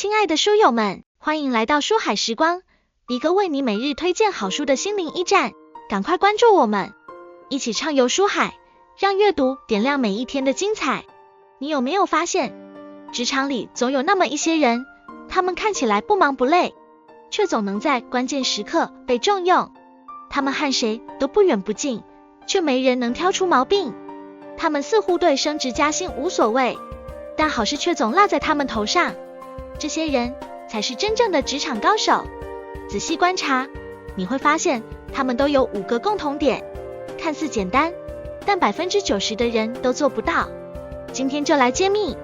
亲爱的书友们，欢迎来到书海时光，一个为你每日推荐好书的心灵驿站。赶快关注我们，一起畅游书海，让阅读点亮每一天的精彩。你有没有发现，职场里总有那么一些人，他们看起来不忙不累，却总能在关键时刻被重用。他们和谁都不远不近，却没人能挑出毛病。他们似乎对升职加薪无所谓，但好事却总落在他们头上。这些人才是真正的职场高手。仔细观察，你会发现他们都有5个共同点，看似简单，但90%的人都做不到。今天就来揭秘，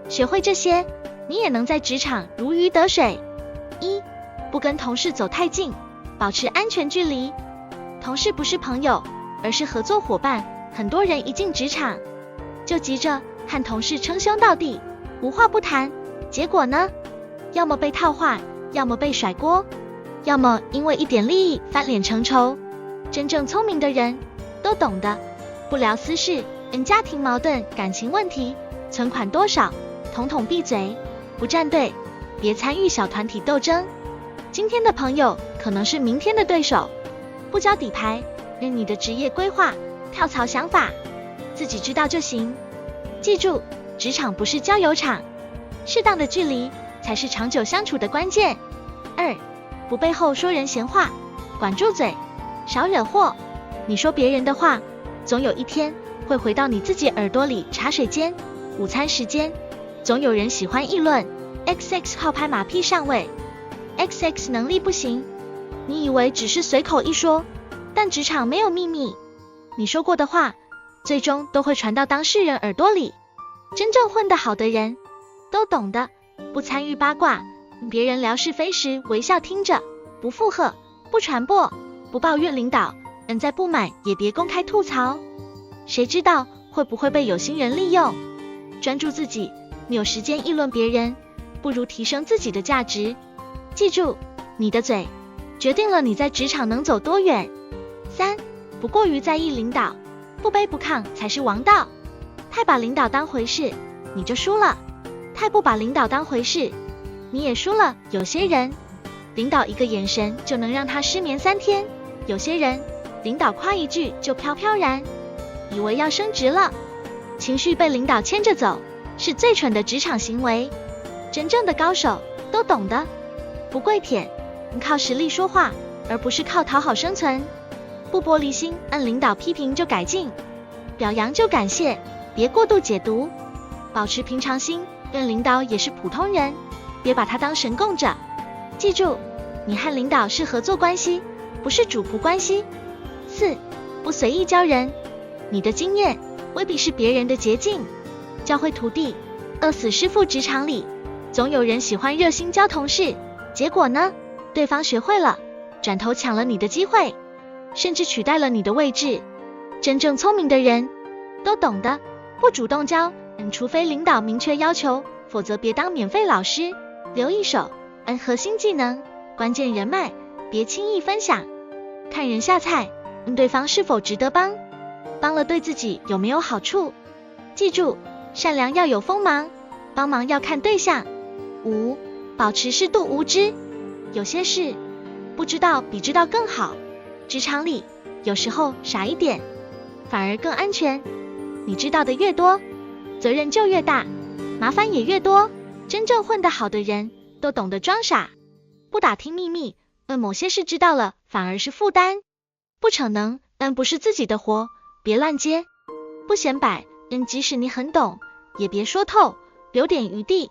学会这些，你也能在职场如鱼得水。1. 不跟同事走太近，保持安全距离。同事不是朋友，而是合作伙伴。很多人一进职场，就急着和同事称兄道弟，无话不谈。结果呢？要么被套话，要么被甩锅，要么因为一点利益翻脸成仇。真正聪明的人都懂得，不聊私事，家庭矛盾、感情问题、存款多少，统统闭嘴，不站队，别参与小团体斗争。今天的朋友可能是明天的对手，不交底牌，任你的职业规划、跳槽想法，自己知道就行。记住，职场不是交友场，适当的距离才是长久相处的关键。2. 不背后说人闲话，管住嘴，少惹祸。你说别人的话，总有一天会回到你自己耳朵里。茶水间、午餐时间，总有人喜欢议论 XX 好拍马屁上位， XX 能力不行。你以为只是随口一说，但职场没有秘密，你说过的话最终都会传到当事人耳朵里。真正混得好的人都懂得不参与八卦，别人聊是非时微笑听着，不附和，不传播，不抱怨领导，再不满也别公开吐槽，谁知道会不会被有心人利用。专注自己，你有时间议论别人，不如提升自己的价值。记住，你的嘴决定了你在职场能走多远。3. 不过于在意领导，不卑不亢才是王道。太把领导当回事，你就输了；太不把领导当回事，你也输了。有些人，领导一个眼神就能让他失眠3天；有些人，领导夸一句就飘飘然，以为要升职了。情绪被领导牵着走，是最蠢的职场行为。真正的高手都懂得不跪舔，靠实力说话，而不是靠讨好生存。不玻璃心，按领导批评就改进，表扬就感谢，别过度解读。保持平常心，任领导也是普通人，别把他当神供着。记住，你和领导是合作关系，不是主仆关系。4. 不随意教人，你的经验未必是别人的捷径。教会徒弟，饿死师傅。职场里总有人喜欢热心教同事，结果呢？对方学会了，转头抢了你的机会，甚至取代了你的位置。真正聪明的人都懂得不主动教，除非领导明确要求，否则别当免费老师。留一手，核心技能、关键人脉，别轻易分享。看人下菜，对方是否值得帮，帮了对自己有没有好处。记住，善良要有锋芒，帮忙要看对象。5. 保持适度无知，有些事不知道比知道更好。职场里有时候傻一点反而更安全，你知道的越多，责任就越大，麻烦也越多。真正混得好的人都懂得装傻，不打听秘密，某些事知道了反而是负担。不逞能，不是自己的活，别乱接。不显摆，即使你很懂，也别说透，留点余地。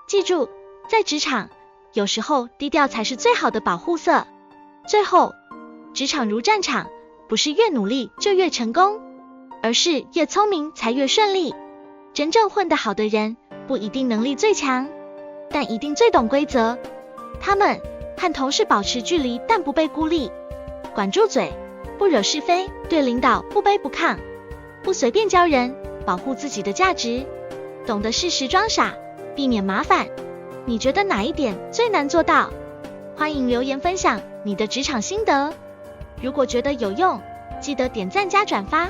记住，在职场，有时候低调才是最好的保护色。最后，职场如战场，不是越努力就越成功，而是越聪明才越顺利。真正混得好的人，不一定能力最强，但一定最懂规则。他们和同事保持距离，但不被孤立，管住嘴，不惹是非，对领导不卑不亢，不随便教人，保护自己的价值，懂得适时装傻，避免麻烦。你觉得哪一点最难做到？欢迎留言分享你的职场心得。如果觉得有用，记得点赞加转发。